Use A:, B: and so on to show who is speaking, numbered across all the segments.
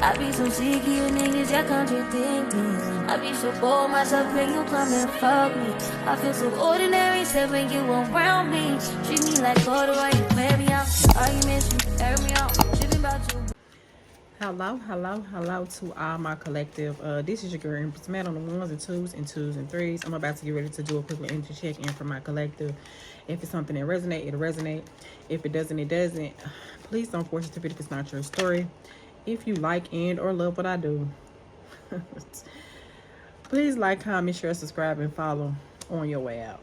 A: I be so sick of you niggas, y'all contradicting. I be so bold myself when you come and fuck me. I feel so ordinary, except when you around me. Treat me like water while you play me out. Arguments, you air me out. Tripping about you.
B: Hello to all my collective. This is your girl Empress Matt on the ones and twos and threes. I'm about to get ready to do a quick energy check in for my collective. If it's something that resonates, it'll resonate. If it doesn't, it doesn't. Please don't force it to fit if it's not your story. If you like and or love what I do, please like, comment, share, subscribe, and follow on your way out.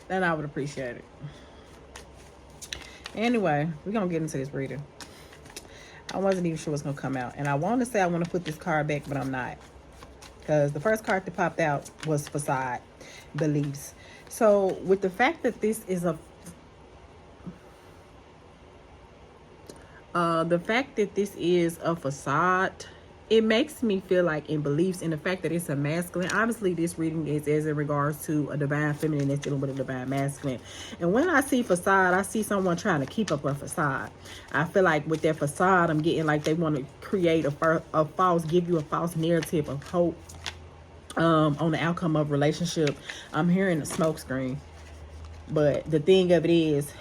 B: Then I would appreciate it. Anyway, we're going to get into this reading. I wasn't even sure what's going to come out. And I want to say I want to put this card back, but I'm not. Because the first card that popped out was Facade, Beliefs. So, with the fact that this is a... facade, it makes me feel like in beliefs and the fact that it's a masculine. Obviously, this reading is as in regards to a divine feminine that's dealing with a divine masculine. And when I see facade, I see someone trying to keep up a facade. I feel like with their facade, I'm getting like they want to create give you a false narrative of hope on the outcome of relationship. I'm hearing a smoke screen. But the thing of it is,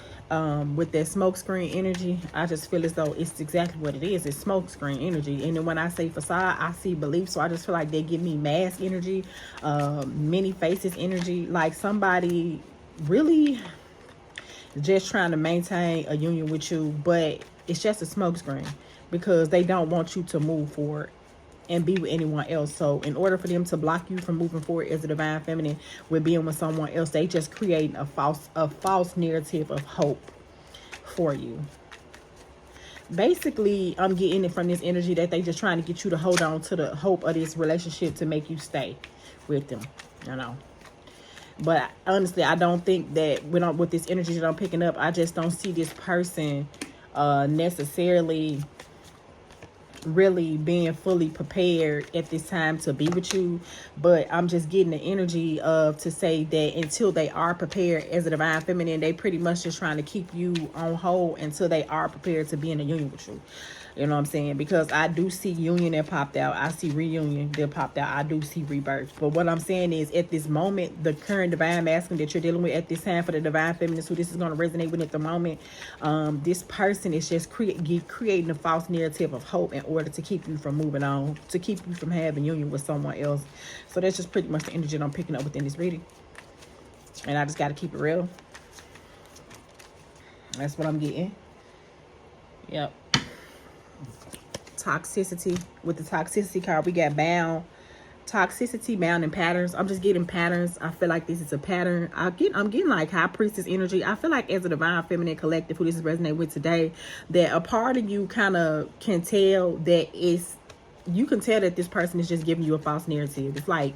B: with that smoke screen energy, I just feel as though it's exactly what it is. It's smoke screen energy. And then when I say facade, I see belief. So I just feel like they give me mask energy, many faces energy, like somebody really just trying to maintain a union with you, but it's just a smoke screen because they don't want you to move forward and be with anyone else. So in order for them to block you from moving forward as a divine feminine with being with someone else, they just create a false narrative of hope for you. Basically, I'm getting it from this energy that they just trying to get you to hold on to the hope of this relationship to make you stay with them, you know. But honestly, I don't think that with this energy that I'm picking up, I just don't see this person necessarily really being fully prepared at this time to be with you. But I'm just getting the energy of to say that until they are prepared as a divine feminine, they pretty much just trying to keep you on hold until they are prepared to be in a union with you. You know what I'm saying? Because I do see union that popped out. I see reunion that popped out. I do see rebirth. But what I'm saying is at this moment, the current divine masculine that you're dealing with at this time for the divine feminine, who this is going to resonate with at the moment, this person is just creating a false narrative of hope in order to keep you from moving on, to keep you from having union with someone else. So that's just pretty much the energy that I'm picking up within this reading. And I just got to keep it real. That's what I'm getting. Yep. Toxicity. With the toxicity card, we got bound. Toxicity, bound, and patterns. I'm just getting patterns. I feel like this is a pattern. I'm getting like high priestess energy. I feel like as a divine feminine collective who this is resonating with today, that a part of you kind of can tell that you can tell that this person is just giving you a false narrative. It's like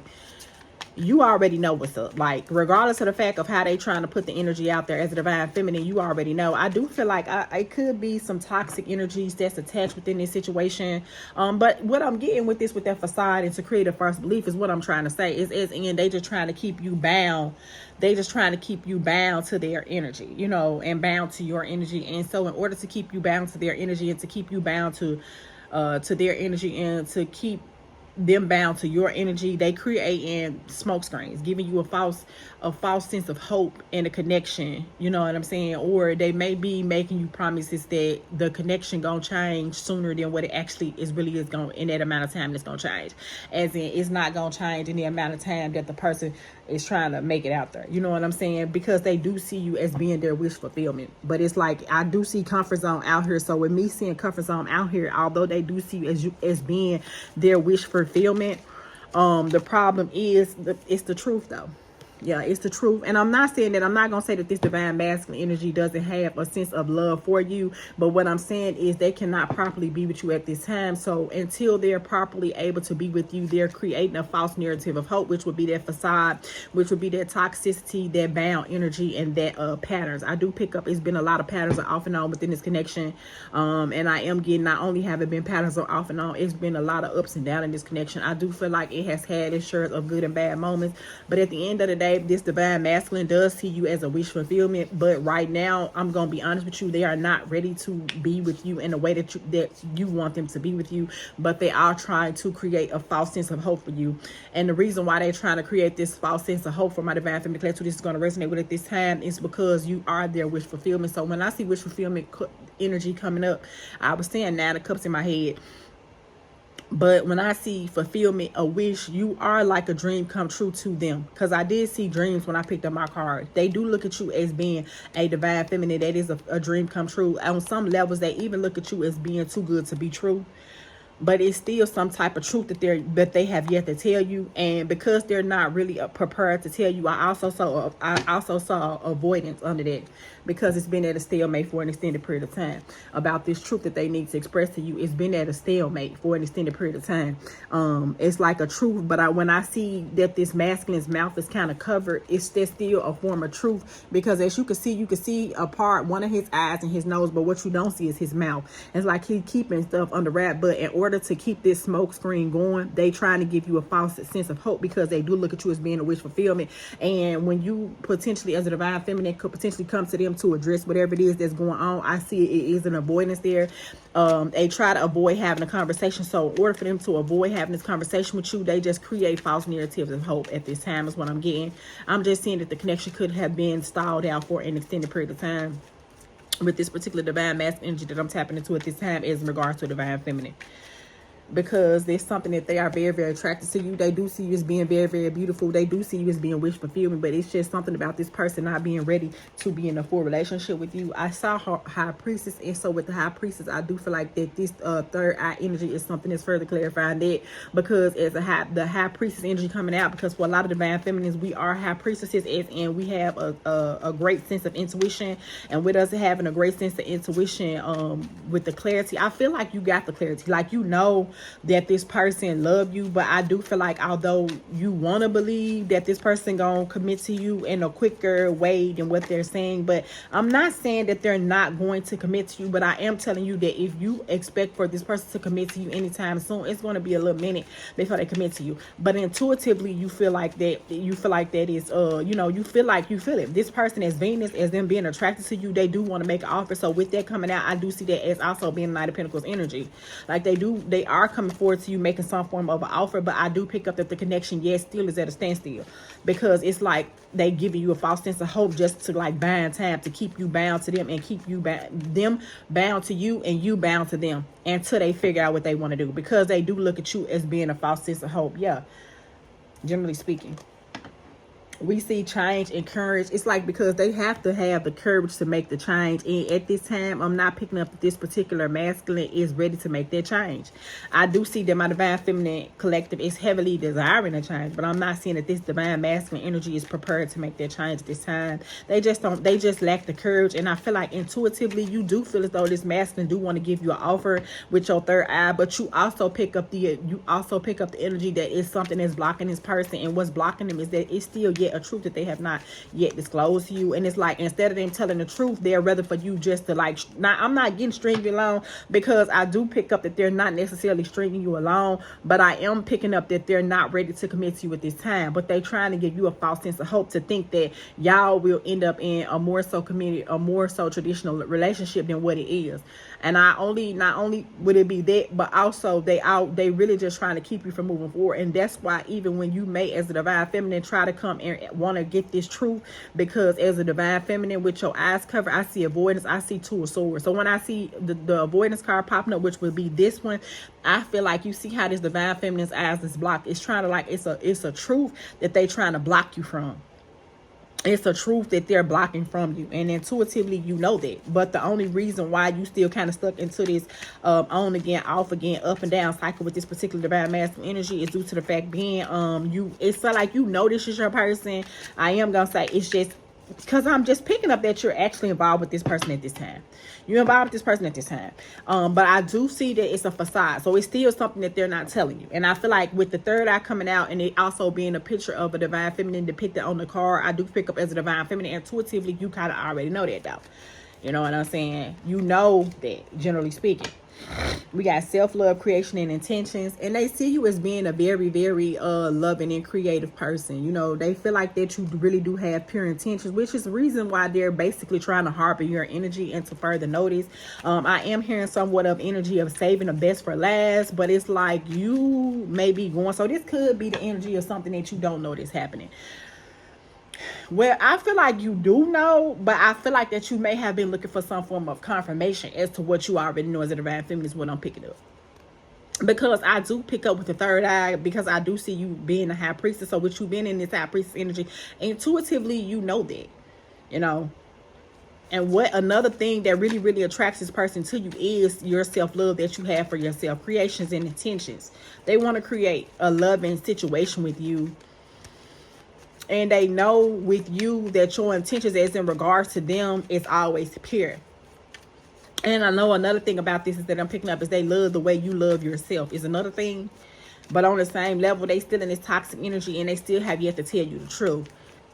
B: you already know what's up. Like, regardless of the fact of how they trying to put the energy out there as a divine feminine, you already know. I do feel like it could be some toxic energies that's attached within this situation. But what I'm getting with this, with that facade and to create a false belief, is what I'm trying to say is in they just trying to keep you bound. They just trying to keep you bound to their energy, you know, and bound to your energy. And so in order to keep you bound to their energy and to keep you bound to their energy and to keep them bound to your energy, they create in smoke screens, giving you a false sense of hope and a connection, you know what I'm saying? Or they may be making you promises that the connection gonna change sooner than what it actually is going in that amount of time it's gonna change. As in, it's not gonna change in the amount of time that the person is trying to make it out there, you know what I'm saying? Because they do see you as being their wish fulfillment. But it's like, I do see comfort zone out here. So with me seeing comfort zone out here, although they do see you as being their wish fulfillment, the problem is it's the truth though. Yeah, it's the truth. And I'm not saying that, I'm not going to say that this divine masculine energy doesn't have a sense of love for you. But what I'm saying is they cannot properly be with you at this time. So until they're properly able to be with you, they're creating a false narrative of hope, which would be that facade, which would be that toxicity, that bound energy, and that patterns. I do pick up, it's been a lot of patterns are off and on within this connection. And I am getting, not only have it been patterns are off and on, it's been a lot of ups and downs in this connection. I do feel like it has had its share of good and bad moments. But at the end of the day, babe, this divine masculine does see you as a wish fulfillment, but right now, I'm gonna be honest with you, they are not ready to be with you in the way that you want them to be with you, but they are trying to create a false sense of hope for you. And the reason why they're trying to create this false sense of hope for my divine feminine collective, who this is going to resonate with at this time, is because you are their wish fulfillment. So when I see wish fulfillment energy coming up, I was saying 9 of Cups in my head. But when I see fulfillment, a wish, you are like a dream come true to them. Because I did see dreams when I picked up my card. They do look at you as being a divine feminine. That is a dream come true. On some levels, they even look at you as being too good to be true. But it's still some type of truth that they have yet to tell you, and because they're not really prepared to tell you, I also saw avoidance under that, because it's been at a stalemate for an extended period of time about this truth that they need to express to you. It's been at a stalemate for an extended period of time. It's like a truth, but when I see that this masculine's mouth is kind of covered, it's still a form of truth, because as you can see a part, one of his eyes and his nose, but what you don't see is his mouth. It's like he's keeping stuff under wrap, but in order to keep this smoke screen going, they trying to give you a false sense of hope, because they do look at you as being a wish fulfillment. And when you potentially, as a divine feminine, could potentially come to them to address whatever it is that's going on, I see it is an avoidance there. They try to avoid having a conversation. So in order for them to avoid having this conversation with you, they just create false narratives of hope at this time is what I'm getting. I'm just seeing that the connection could have been stalled out for an extended period of time with this particular divine masculine energy that I'm tapping into at this time as in regards to divine feminine. Because there's something that they are very, very attracted to you. They do see you as being very, very beautiful. They do see you as being wish fulfillment, but it's just something about this person not being ready to be in a full relationship with you. I saw her high priestess, and so with the high priestess, I do feel like that this third eye energy is something that's further clarifying that, because as the high priestess energy coming out, because for a lot of divine feminines, we are high priestesses, and we have a great sense of intuition, and with us having a great sense of intuition, with the clarity, I feel like you got the clarity, like you know that this person love you. But I do feel like although you want to believe that this person gonna commit to you in a quicker way than what they're saying, but I'm not saying that they're not going to commit to you, but I am telling you that if you expect for this person to commit to you anytime soon, it's going to be a little minute before they commit to you. But intuitively you feel like that is you feel it. This person, as Venus, as them being attracted to you, they do want to make an offer. So with that coming out, I do see that as also being Knight of Pentacles energy. Like they are coming forward to you making some form of an offer, but I do pick up that the connection, yes, still is at a standstill, because it's like they giving you a false sense of hope just to like bind time, to keep you bound to them and keep you them bound to you and you bound to them until they figure out what they want to do, because they do look at you as being a false sense of hope. Yeah, generally speaking. We see change and courage. It's like because they have to have the courage to make the change. And at this time, I'm not picking up that this particular masculine is ready to make that change. I do see that my divine feminine collective is heavily desiring a change, but I'm not seeing that this divine masculine energy is prepared to make that change at this time. They just lack the courage. And I feel like intuitively you do feel as though this masculine do want to give you an offer with your third eye, but you also pick up the energy that is something that's blocking this person. And what's blocking them is that it's still yet a truth that they have not yet disclosed to you. And it's like, instead of them telling the truth, they're rather for you just to like, I'm not getting stringing you along, because I do pick up that they're not necessarily stringing you along, but I am picking up that they're not ready to commit to you at this time. But they trying to give you a false sense of hope to think that y'all will end up in a more so committed, a more so traditional relationship than what it is. And not only would it be that, but also they really just trying to keep you from moving forward. And that's why even when you may, as a divine feminine, try to come and want to get this truth, because as a divine feminine with your eyes covered, I see avoidance, I see Two of Swords. So when I see the avoidance card popping up, which would be this one, I feel like you see how this divine feminine's eyes is blocked. It's trying to like, it's a truth that they trying to block you from. It's a truth that they're blocking from you, and intuitively you know that. But the only reason why you still kind of stuck into this on again, off again, up and down cycle with this particular divine masculine energy is due to the fact being it's like you know this is your person. I am gonna say it's just because I'm just picking up that you're actually involved with this person at this time. You're involved with this person at this time. But I do see that it's a facade. So it's still something that they're not telling you. And I feel like with the third eye coming out and it also being a picture of a divine feminine depicted on the card, I do pick up as a divine feminine. Intuitively, you kind of already know that though. You know what I'm saying? You know that, generally speaking. We got self-love, creation, and intentions. And they see you as being a very, very loving and creative person. You know, they feel like that you really do have pure intentions, which is the reason why they're basically trying to harbor your energy and to further notice. I am hearing somewhat of energy of saving the best for last, but it's like you may be going, so this could be the energy of something that you don't know that's happening. Well, I feel like you do know, but I feel like that you may have been looking for some form of confirmation as to what you already know as a divine feminine is what I'm picking up. Because I do pick up with the third eye, because I do see you being a high priestess. So with you being in this high priestess energy, intuitively, you know that, you know. And what another thing that really, really attracts this person to you is your self-love that you have for yourself, creations and intentions. They want to create a loving situation with you. And they know with you that your intentions as in regards to them is always pure. And I know another thing about this is that I'm picking up is they love the way you love yourself is another thing. But on the same level, they still in this toxic energy and they still have yet to tell you the truth.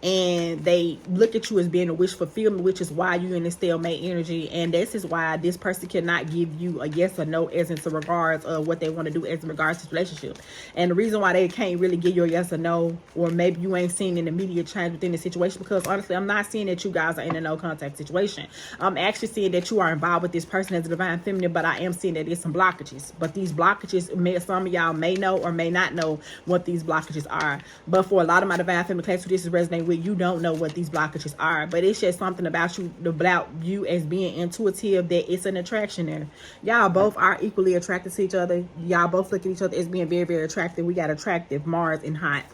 B: And they look at you as being a wish fulfillment, which is why you're in the stalemate energy. And this is why this person cannot give you a yes or no as in regards of what they want to do as in regards to this relationship. And the reason why they can't really give you a yes or no, or maybe you ain't seeing an immediate change within the situation, because honestly, I'm not seeing that you guys are in a no contact situation. I'm actually seeing that you are involved with this person as a divine feminine, but I am seeing that there's some blockages. But these blockages, some of y'all may know or may not know what these blockages are. But for a lot of my divine feminine class, this is resonating with, you don't know what these blockages are, but it's just something about you as being intuitive that it's an attraction there. Y'all both are equally attracted to each other. Y'all both look at each other as being very, very attractive. We got attractive, Mars, and hot,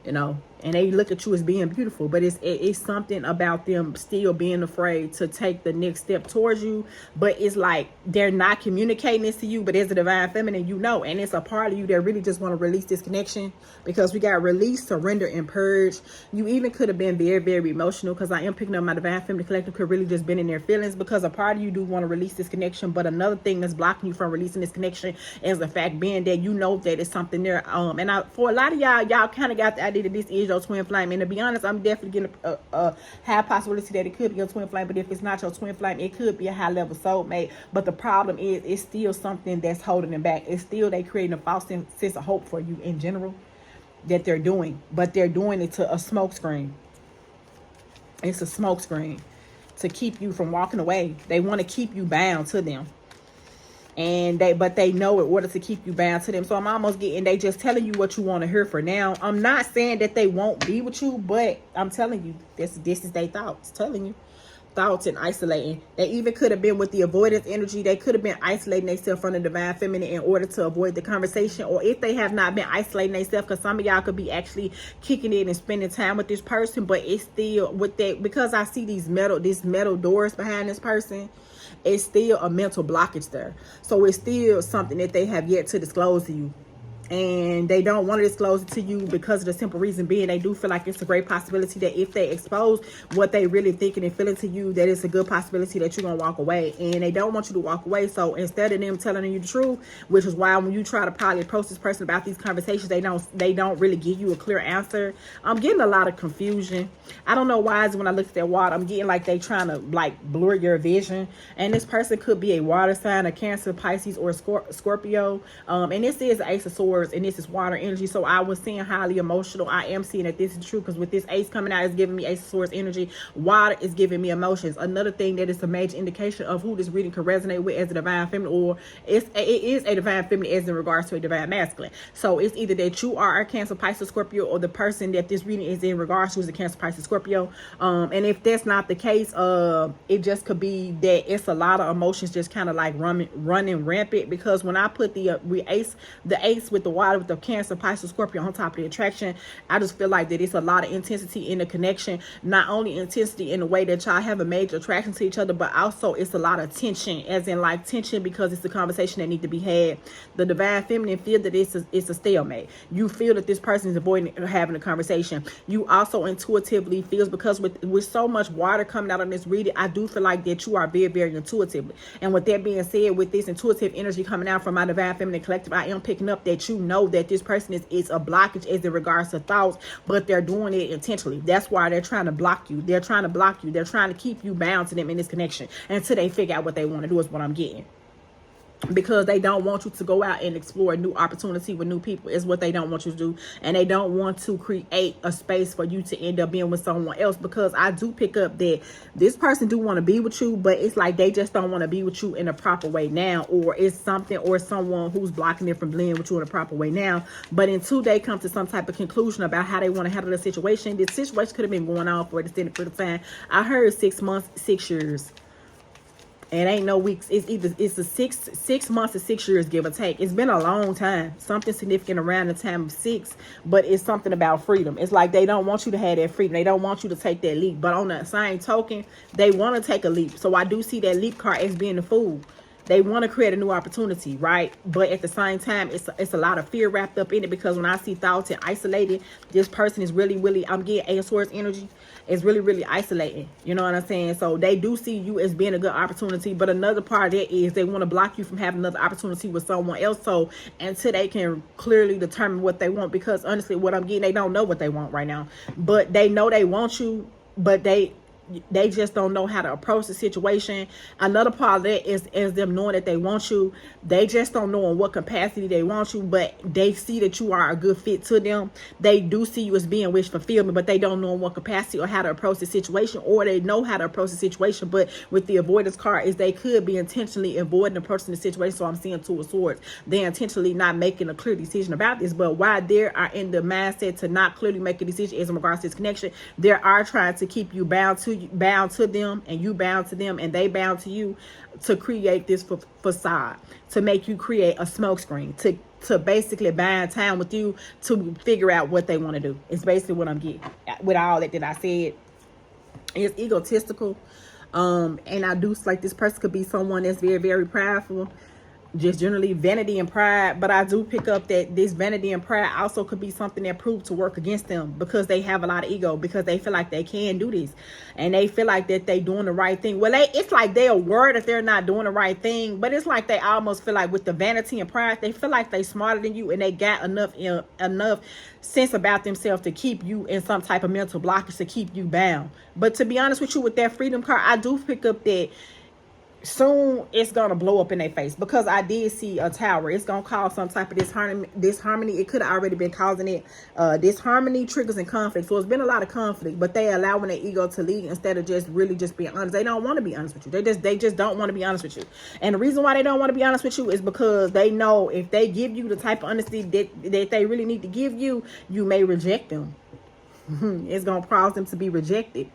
B: you know, and they look at you as being beautiful, but it's something about them still being afraid to take the next step towards you. But it's like they're not communicating this to you, but as a divine feminine, you know, and it's a part of you that really just want to release this connection, because we got release, surrender, and purge. You even could have been very, very emotional, because I am picking up my divine feminine collective could really just been in their feelings, because a part of you do want to release this connection. But another thing that's blocking you from releasing this connection is the fact being that you know that it's something there. And for a lot of y'all kind of got the idea that this is your twin flame. And to be honest, I'm definitely getting a high possibility that it could be your twin flame. But if it's not your twin flame, it could be a high level soulmate. But the problem is, it's still something that's holding them back. It's still they creating a false sense of hope for you in general that they're doing. But they're doing it to a smoke screen. It's a smoke screen to keep you from walking away. They want to keep you bound to them. But they know in order to keep you bound to them. So I'm almost getting, they just telling you what you want to hear for now. I'm not saying that they won't be with you, but I'm telling you, this is their thoughts. Telling you thoughts and isolating. They even could have been with the avoidance energy. They could have been isolating themselves from the divine feminine in order to avoid the conversation. Or if they have not been isolating themselves, because some of y'all could be actually kicking in and spending time with this person, but it's still with that, because I see these metal doors behind this person. It's still a mental blockage there. So it's still something that they have yet to disclose to you. And they don't want to disclose it to you because of the simple reason being they do feel like it's a great possibility that if they expose what they really thinking and feeling to you, that it's a good possibility that you're going to walk away. And they don't want you to walk away. So instead of them telling you the truth, which is why when you try to probably approach this person about these conversations, they don't really give you a clear answer. I'm getting a lot of confusion. I don't know why when I look at that water, I'm getting like they trying to like blur your vision. And this person could be a water sign, a Cancer, Pisces, or Scorpio. And this is the Ace of Swords. And this is water energy. So I was seeing highly emotional. I am seeing that this is true, because with this ace coming out, it's giving me Ace of Swords energy. Water is giving me emotions. Another thing that is a major indication of who this reading can resonate with as a divine feminine, or it is a divine feminine as in regards to a divine masculine. So it's either that you are a Cancer, Pisces, Scorpio, or the person that this reading is in regards to is a Cancer, Pisces, Scorpio. And if that's not the case, it just could be that it's a lot of emotions just kind of like running rampant. Because when I put the ace with the water with the Cancer, Pisces, Scorpio on top of the attraction, I just feel like that it's a lot of intensity in the connection. Not only intensity in the way that y'all have a major attraction to each other, but also it's a lot of tension, as in like tension because it's a conversation that need to be had. The divine feminine feel that it's a stalemate. You feel that this person is avoiding having a conversation. You also intuitively feels, because with so much water coming out on this reading, I do feel like that you are very, very intuitive. And with that being said, with this intuitive energy coming out from my divine feminine collective, I am picking up that you know that this person is a blockage as in regards to thoughts, but they're doing it intentionally. That's why they're trying to block you. They're trying to block you. They're trying to keep you bound to them in this connection until they figure out what they want to do, is what I'm getting. because they don't want you to go out and explore a new opportunity with new people is what they don't want you to do. And they don't want to create a space for you to end up being with someone else, because I do pick up that this person do want to be with you, but it's like they just don't want to be with you in a proper way now, or it's something or someone who's blocking them from being with you in a proper way now. But until they come to some type of conclusion about how they want to handle the situation, this situation could have been going on for an extended period of time. I heard 6 months, 6 years. And ain't no weeks. It's a six months to 6 years, give or take. It's been a long time. Something significant around the time of 6, but it's something about freedom. It's like they don't want you to have that freedom. They don't want you to take that leap. But on the same token, they want to take a leap. So I do see that leap card as being the fool. They want to create a new opportunity, right? But at the same time, it's a lot of fear wrapped up in it, because when I see thoughts and isolated, this person is really, I'm getting Eight of Swords energy. It's really isolating. You know what I'm saying? So they do see you as being a good opportunity, but another part of that is they want to block you from having another opportunity with someone else. So until they can clearly determine what they want, because honestly, what I'm getting, they don't know what they want right now, but they know they want you, but they just don't know how to approach the situation. Another part of that is them knowing that they want you. They just don't know in what capacity they want you, but they see that you are a good fit to them. They do see you as being wish fulfillment, but they don't know in what capacity or how to approach the situation, or they know how to approach the situation, but with the avoidance card is they could be intentionally avoiding approaching the situation. So I'm seeing Two of Swords. They're intentionally not making a clear decision about this, but while they are in the mindset to not clearly make a decision as in regards to this connection, they are trying to keep you bound to them, and you bound to them, and they bound to you, to create this facade, to make you create a smokescreen, to basically bind time with you to figure out what they want to do. It's basically what I'm getting with all that I said. It's egotistical, and I do like this person could be someone that's very prideful. Just generally vanity and pride, but I do pick up that this vanity and pride also could be something that proved to work against them, because they have a lot of ego, because they feel like they can do this, and they feel like that they doing the right thing. Well, it's like they're aware that they're not doing the right thing, but it's like they almost feel like with the vanity and pride, they feel like they smarter than you, and they got enough sense about themselves to keep you in some type of mental blockage, to keep you bound. But to be honest with you, with that freedom card, I do pick up that soon it's gonna blow up in their face, because I did see a tower. It's gonna cause some type of disharmony. It could have already been causing it. Disharmony triggers and conflict. So it's been a lot of conflict, but they allowing their ego to lead instead of just being honest. They don't want to be honest with you. They just don't want to be honest with you. And the reason why they don't want to be honest with you is because they know if they give you the type of honesty that they really need to give you, you may reject them. It's gonna cause them to be rejected.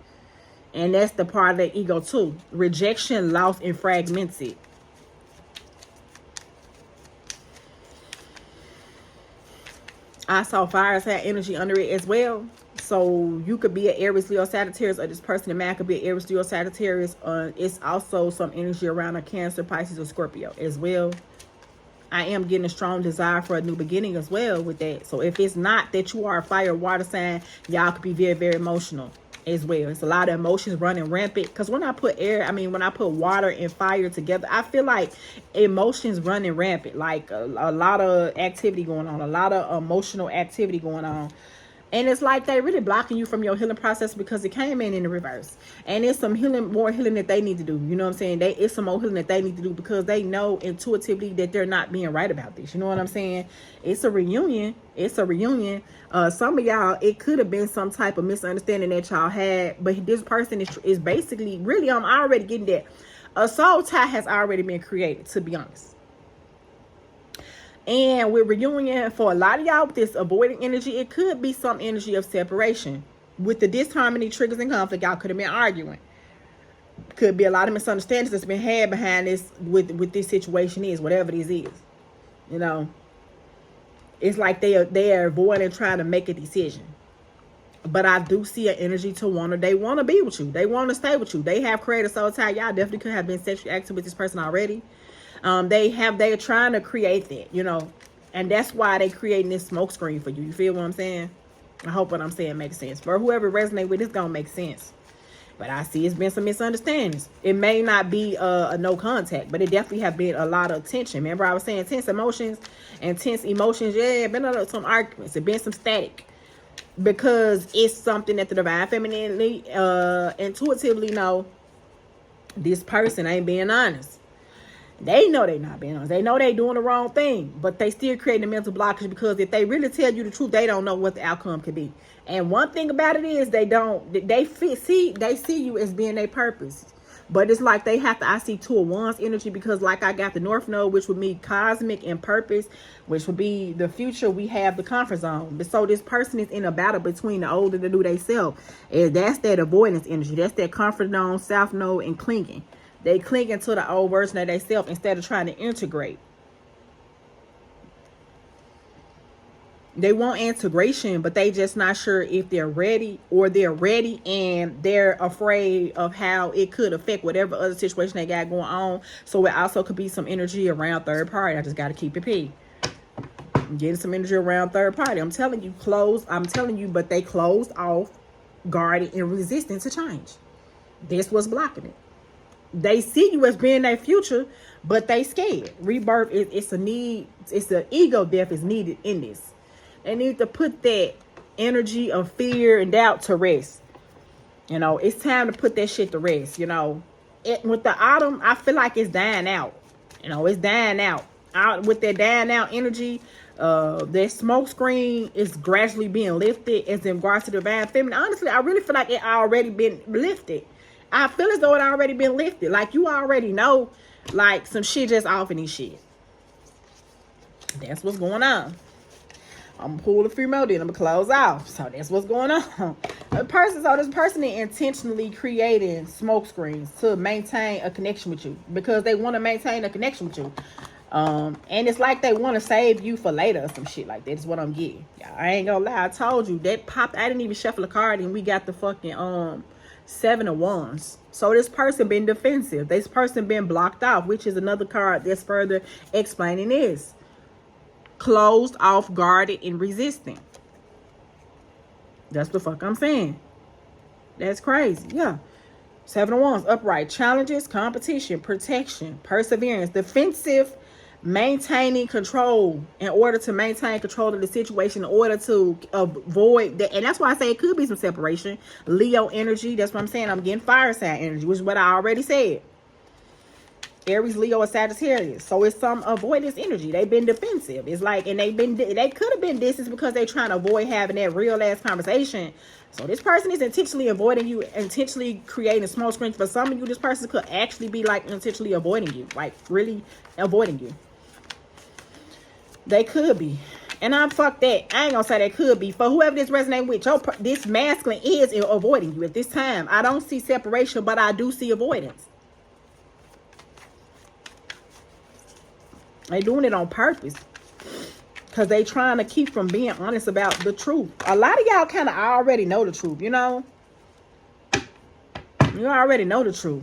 B: And that's the part of the ego too. Rejection, loss, and fragmented. I saw fires had energy under it as well. So you could be an Aries, Leo, Sagittarius, or this person in man could be an Aries, Leo, Sagittarius. It's also some energy around a Cancer, Pisces, or Scorpio as well. I am getting a strong desire for a new beginning as well with that. So if it's not that you are a fire, water sign, y'all could be very emotional as well. It's a lot of emotions running rampant, because when I put water and fire together, I feel like emotions running rampant, like a lot of activity going on, a lot of emotional activity going on. And it's like they really blocking you from your healing process, because it came in the reverse. And it's some more healing that they need to do. You know what I'm saying? It's some more healing that they need to do, because they know intuitively that they're not being right about this. You know what I'm saying? It's a reunion. Some of y'all, it could have been some type of misunderstanding that y'all had. But this person is basically, really, I'm already getting that. A soul tie has already been created, to be honest. And with reunion, for a lot of y'all with this avoiding energy, it could be some energy of separation. With the disharmony, triggers, and conflict, y'all could have been arguing. Could be a lot of misunderstandings that's been had behind this, with this situation is, whatever this is. You know, it's like they are avoiding trying to make a decision. But I do see an energy to they want to be with you. They want to stay with you. They have created soul tie. Y'all definitely could have been sexually active with this person already. They're trying to create that, you know, and that's why they creating this smoke screen for you. You feel what I'm saying? I hope what I'm saying makes sense. For whoever resonates with, it's gonna make sense. But I see it's been some misunderstandings. It may not be a no contact, but it definitely have been a lot of tension. Remember I was saying tense emotions and tense emotions. Yeah, been some arguments. It been some static, because it's something that the divine feminine intuitively know this person ain't being honest. They know they not being honest. They know they doing the wrong thing, but they still creating a mental blockage because if they really tell you the truth, they don't know what the outcome could be. And one thing about it is they see you as being their purpose. But it's like they have to, I see 2 of Wands energy because like I got the North Node, which would be cosmic and purpose, which would be the future. We have the comfort zone. But so this person is in a battle between the old and the new they self. And that's that avoidance energy. That's that comfort zone, South Node, and clinging. They clinging to the old version of themselves instead of trying to integrate. They want integration, but they just not sure if they're ready, or they're ready and they're afraid of how it could affect whatever other situation they got going on. So it also could be some energy around third party. I just got to keep it P. Getting some energy around third party. I'm telling you, but they closed off, guarded, and resistant to change. This was blocking it. They see you as being their future, but they scared. Rebirth it's a need. It's the ego death is needed in this. They need to put that energy of fear and doubt to rest. You know, it's time to put that shit to rest. You know, with the autumn, I feel like it's dying out. You know, it's dying out. With that dying out energy, that smoke screen is gradually being lifted as in regards to the divine feminine. Honestly, I really feel like it already been lifted. I feel as though it already been lifted. Like you already know, like some shit just off in this shit. That's what's going on. I'm gonna pull the free mode in. I'm gonna close off. So that's what's going on. This person is intentionally creating smoke screens to maintain a connection with you because they want to maintain a connection with you. And it's like they want to save you for later or some shit like that. Is what I'm getting. I ain't gonna lie. I told you that popped. I didn't even shuffle a card and we got the fucking 7 of Wands. So this person been defensive. This person been blocked off, which is another card that's further explaining this. Closed off, guarded, and resisting. That's the fuck I'm saying. That's crazy. Yeah. 7 of Wands, upright. Challenges, competition, protection, perseverance, defensive, maintaining control in order to maintain control of the situation, in order to avoid that. And that's why I say it could be some separation. Leo energy. That's what I'm saying. I'm getting fire sign energy, which is what I already said. Aries, Leo, or Sagittarius. So it's some avoidance energy. They've been defensive. It's like, and they could have been distance because they're trying to avoid having that real ass conversation. So this person is intentionally avoiding you, intentionally creating a small screen. For some of you, this person could actually be like intentionally avoiding you, like really avoiding you. They could be. And I'm fuck that. I ain't gonna say they could be. For whoever this resonates with, this masculine is avoiding you at this time. I don't see separation, but I do see avoidance. They doing it on purpose because they trying to keep from being honest about the truth. A lot of y'all kind of already know the truth, you know. You already know the truth.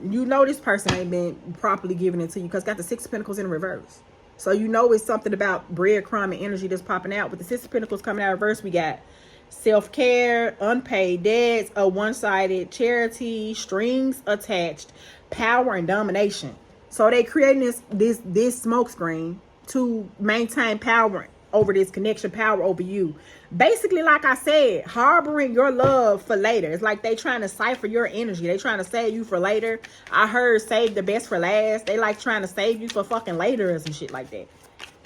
B: You know this person ain't been properly giving it to you because got the 6 of Pentacles in reverse. So you know it's something about breadcrumb and energy that's popping out. With the 6 of Pentacles coming out reverse, we got self-care, unpaid debts, a one-sided charity, strings attached, power and domination. So they creating this smoke screen to maintain power over this connection, power over you. Basically, like I said, harboring your love for later. It's like they trying to cipher your energy. They trying to save you for later. I heard save the best for last. They like trying to save you for fucking later or some shit like that.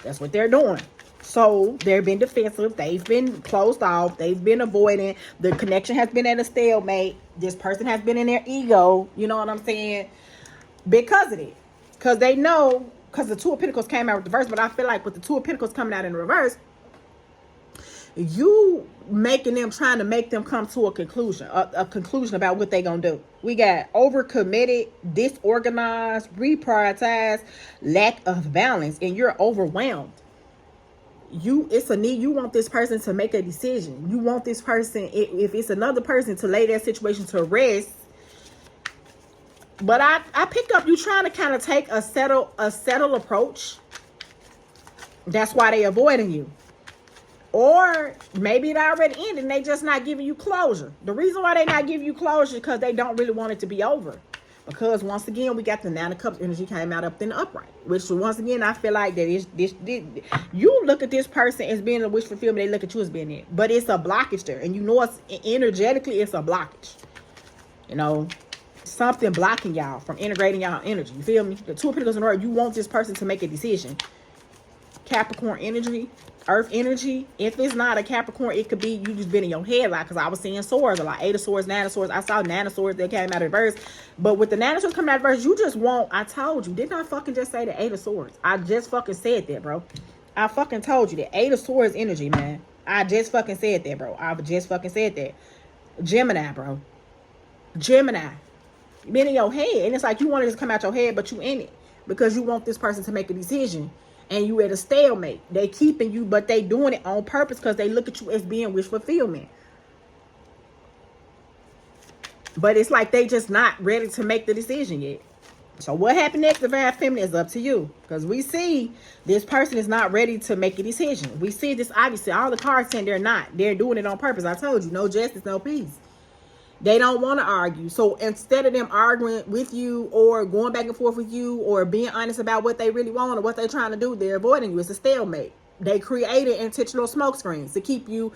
B: That's what they're doing. So they've been defensive. They've been closed off. They've been avoiding. The connection has been at a stalemate. This person has been in their ego. You know what I'm saying? Because of it. Because they know, because the 2 of Pentacles came out with the reverse, but I feel like with the 2 of Pentacles coming out in the reverse, you making them, trying to make them come to a conclusion about what they gonna do. We got overcommitted, disorganized, reprioritized, lack of balance, and you're overwhelmed. It's a need. You want this person to make a decision. You want this person, if it's another person, to lay their situation to rest. But I pick up you trying to kind of take a settle approach. That's why they avoiding you. Or maybe it already ended and they just not giving you closure. The reason why they not giving you closure is because they don't really want it to be over. Because once again, we got the 9 of Cups energy came out up in the upright. Which once again, I feel like that this you look at this person as being a wish fulfillment, they look at you as being it. But it's a blockage there. And you know it's energetically it's a blockage. You know. something blocking y'all from integrating y'all energy. You feel me? The Two of Pentacles in the Earth, you want this person to make a decision. Capricorn energy, Earth energy. If it's not a Capricorn, it could be you just been in your head a lot, because I was seeing swords a lot. 8 of Swords, 9 of Swords. I saw 9 of Swords that came out of reverse. But with the 9 of Swords coming out of reverse, you just want, I told you. Didn't I fucking just say the 8 of Swords? I just fucking said that, bro. I fucking told you that. 8 of Swords energy, man. I just fucking said that, bro. I just fucking said that. Gemini, bro. Gemini. Been in your head, and it's like you want it to come out your head, but you in it because you want this person to make a decision, and you at a stalemate. They keeping you, but they doing it on purpose because they look at you as being wish fulfillment. But it's like they just not ready to make the decision yet. So what happened next, Divine Feminine, is up to you, because we see this person is not ready to make a decision. We see this, obviously all the cards saying they're not. They're doing it on purpose. I told you, no justice, no peace. They don't want to argue. So instead of them arguing with you or going back and forth with you or being honest about what they really want or what they're trying to do, they're avoiding you. It's a stalemate. They created intentional smoke screens to keep you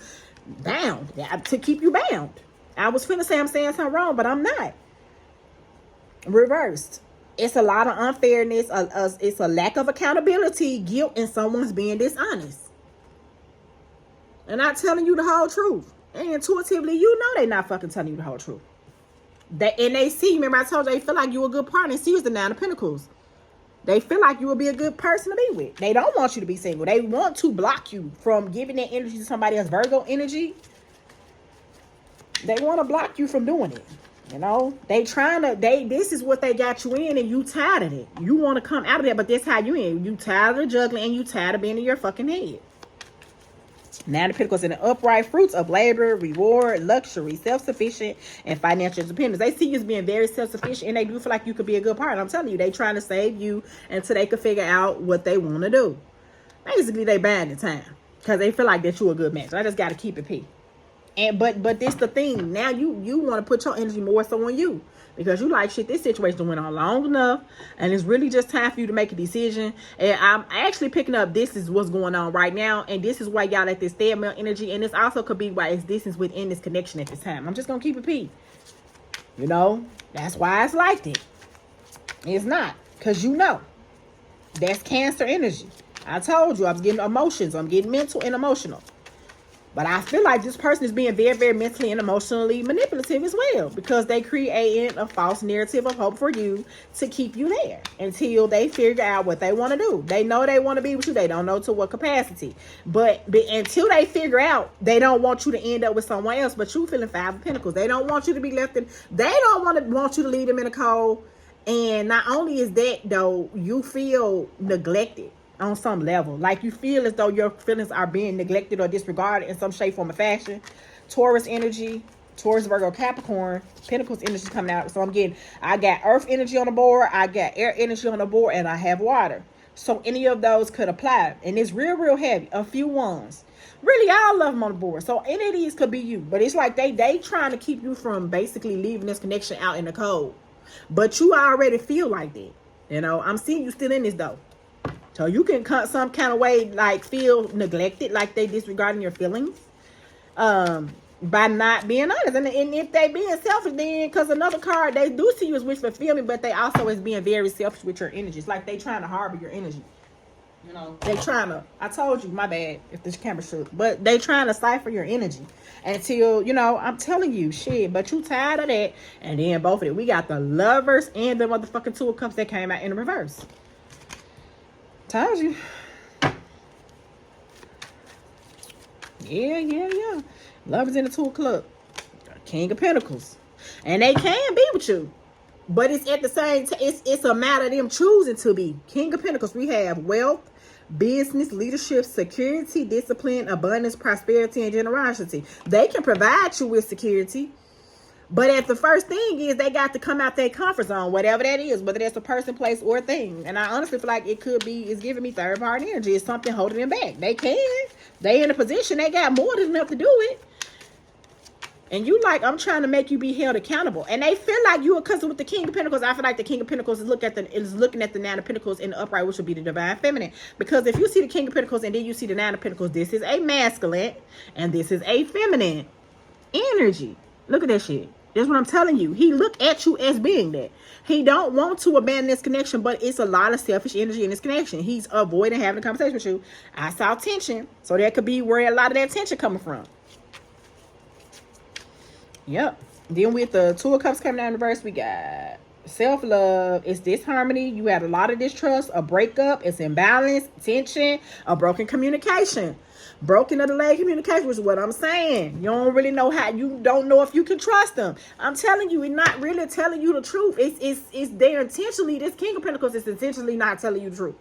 B: bound. To keep you bound. I was finna say I'm saying something wrong, but I'm not. Reversed. It's a lot of unfairness. It's a lack of accountability, guilt, and someone's being dishonest. And not telling you the whole truth. And intuitively, you know they're not fucking telling you the whole truth. They see, remember I told you, they feel like you're a good partner. And see, it's the 9 of Pentacles. They feel like you will be a good person to be with. They don't want you to be single. They want to block you from giving that energy to somebody else. Virgo energy. They want to block you from doing it. You know, this is what they got you in, and you tired of it. You want to come out of that, but that's how you in. You tired of juggling, and you tired of being in your fucking head. 9 of Pentacles in the upright, fruits of labor, reward, luxury, self-sufficient, and financial independence. They see you as being very self-sufficient, and they do feel like you could be a good partner. I'm telling you, they trying to save you until they can figure out what they want to do. Basically, they buying the time because they feel like that you're a good match. I just got to keep it P. And but this the thing. Now you want to put your energy more so on you. Because you like, shit, this situation went on long enough. And it's really just time for you to make a decision. And I'm actually picking up this is what's going on right now. And this is why y'all at this stalemate energy. And this also could be why it's distance within this connection at this time. I'm just going to keep it P. You know, that's why it's like it. It's not. Because you know. That's Cancer energy. I told you I was getting emotions. I'm getting mental and emotional. But I feel like this person is being very, very mentally and emotionally manipulative as well. Because they created a false narrative of hope for you to keep you there. Until they figure out what they want to do. They know they want to be with you. They don't know to what capacity. But until they figure out, they don't want you to end up with someone else. But you feeling 5 of Pentacles. They don't want you to be left in. They don't want you to leave them in a cold. And not only is that, though, you feel neglected. On some level, like you feel as though your feelings are being neglected or disregarded in some shape, form, or fashion. Taurus energy, Taurus, Virgo, Capricorn, Pentacles energy coming out. So I got earth energy on the board, I got air energy on the board, and I have water. So any of those could apply. And it's real, real heavy. A few ones. Really, all of them on the board. So any of these could be you. But it's like they trying to keep you from basically leaving this connection out in the cold. But you already feel like that. You know, I'm seeing you still in this though. So you can cut some kind of way, like feel neglected, like they disregarding your feelings, by not being honest. And if they being selfish, then because another card, they do see you as wish fulfillment, but they also as being very selfish with your energy. It's like they trying to harbor your energy. You know, they trying to. I told you, my bad if this camera shook, but they trying to cipher your energy until I'm telling you, shit. But you tired of that, and then both of it. We got the Lovers and the motherfucking Two of Cups that came out in reverse. Told you. Yeah. Lovers in the Two of Clubs. King of Pentacles. And they can be with you. But it's at the same time, it's a matter of them choosing to be. King of Pentacles, we have wealth, business, leadership, security, discipline, abundance, prosperity, and generosity. They can provide you with security. But at the first thing is they got to come out their comfort zone, whatever that is, whether that's a person, place, or a thing. And I honestly feel like it's giving me third party energy. It's something holding them back. They can. They in a position. They got more than enough to do it. And you like, I'm trying to make you be held accountable. And they feel like you are, because with the King of Pentacles, I feel like the King of Pentacles is looking at the 9 of Pentacles in the upright, which would be the Divine Feminine. Because if you see the King of Pentacles and then you see the 9 of Pentacles, this is a masculine and this is a feminine energy. Look at that shit. That's what I'm telling you. He look at you as being that. He don't want to abandon this connection, but it's a lot of selfish energy in this connection. He's avoiding having a conversation with you. I saw tension, so that could be where a lot of that tension coming from. Yep. Then with the Two of Cups coming down in reverse, we got self-love. It's disharmony. You had a lot of distrust, a breakup. It's imbalance, tension, a broken communication. Broken or delayed communication, which is what I'm saying. You don't really know how. You don't know if you can trust them. I'm telling you, it's not really telling you the truth. It's there intentionally. This King of Pentacles is intentionally not telling you the truth.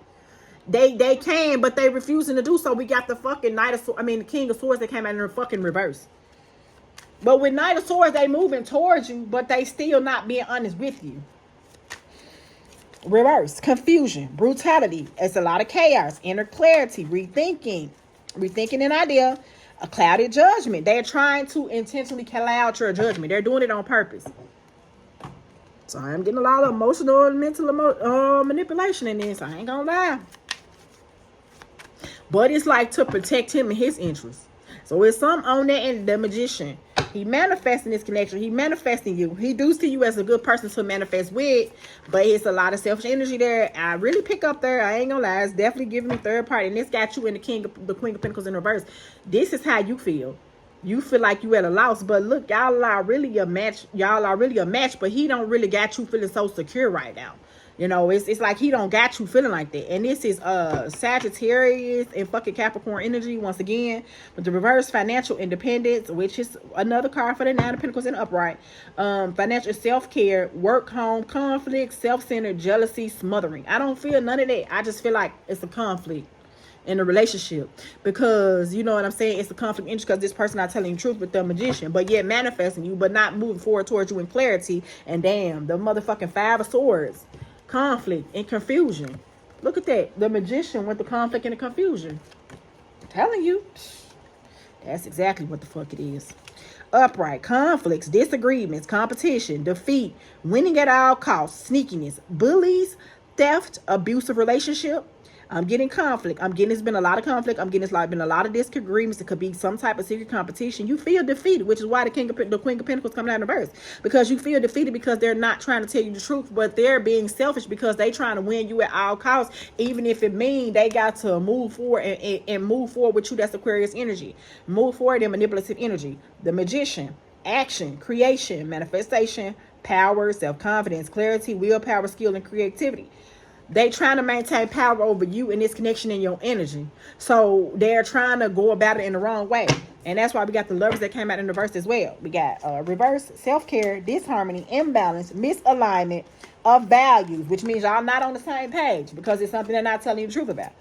B: They can, but they refusing to do so. We got the fucking the King of Swords that came out in the fucking reverse. But with Knight of Swords, they moving towards you, but they still not being honest with you. Reverse, confusion, brutality. It's a lot of chaos, inner clarity, rethinking an idea, a clouded judgment. They're trying to intentionally cloud your judgment. They're doing it on purpose. So I'm getting a lot of emotional and mental manipulation in this. I ain't gonna lie. But it's like to protect him and his interests. So it's some on that end, the Magician. He manifesting this connection. He manifesting you. He do see you as a good person to manifest with, but it's a lot of selfish energy there. I really pick up there. I ain't gonna lie. It's definitely giving me third party. And this got you in the Queen of Pentacles in reverse. This is how you feel. You feel like you at a loss, but look, y'all are really a match. Y'all are really a match, but he don't really got you feeling so secure right now. You know, it's like he don't got you feeling like that. And this is Sagittarius and fucking Capricorn energy once again. But the reverse, financial independence, which is another card for the Nine of Pentacles in upright. Financial self-care, work, home, conflict, self-centered, jealousy, smothering. I don't feel none of that. I just feel like it's a conflict in a relationship, because you know what I'm saying, it's a conflict interest because this person not telling you the truth with the Magician, but yet manifesting you, but not moving forward towards you in clarity. And damn, the motherfucking Five of Swords. Conflict and confusion. Look at that. The Magician with the conflict and the confusion. I'm telling you. That's exactly what the fuck it is. Upright. Conflicts, disagreements, competition, defeat, winning at all costs, sneakiness, bullies, theft, abusive relationship. I'm getting conflict. I'm getting, it's been a lot of conflict. I'm getting, it's like been a lot of disagreements. It could be some type of secret competition. You feel defeated, which is why the Queen of Pentacles coming out in reverse. Because you feel defeated because they're not trying to tell you the truth, but they're being selfish because they trying to win you at all costs, even if it means they got to move forward and move forward with you. That's Aquarius energy. Move forward in manipulative energy. The Magician, action, creation, manifestation, power, self-confidence, clarity, willpower, skill, and creativity. They trying to maintain power over you and this connection in your energy. So they're trying to go about it in the wrong way. And that's why we got the Lovers that came out in reverse as well. We got reverse, self-care, disharmony, imbalance, misalignment of values, which means y'all not on the same page because it's something they're not telling you the truth about.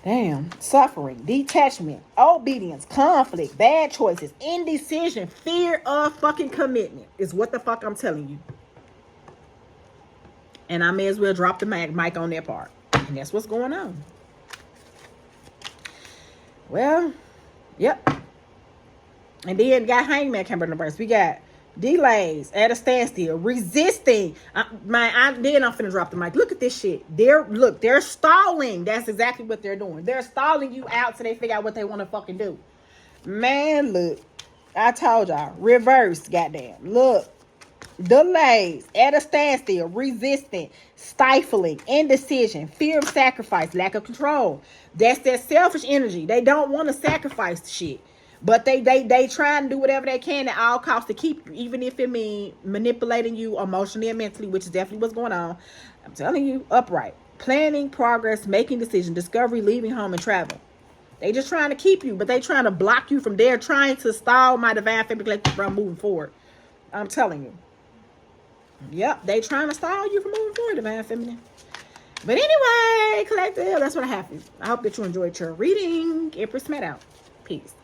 B: Damn. Suffering, detachment, obedience, conflict, bad choices, indecision, fear of fucking commitment is what the fuck I'm telling you. And I may as well drop the mic on that part. And that's what's going on. Well, yep. And then got Hangman coming in reverse. We got delays, at a standstill, resisting. Then I'm finna drop the mic. Look at this shit. They're stalling. That's exactly what they're doing. They're stalling you out so they figure out what they want to fucking do. Man, look. I told y'all. Reverse, goddamn. Look. Delays, at a standstill, resistant, stifling, indecision, fear of sacrifice, lack of control. That's that selfish energy. They don't want to sacrifice shit, but they try and do whatever they can at all costs to keep you, even if it means manipulating you emotionally and mentally, which is definitely what's going on. I'm telling you, upright, planning, progress, making decisions, discovery, leaving home, and travel. They just trying to keep you, but they trying to block you from there, trying to stall my divine feminine collective from moving forward. I'm telling you. Yep, they trying to stall you from moving forward, divine feminine. But anyway, collective, that's what happened. I hope that you enjoyed your reading. Empress Met out. Peace.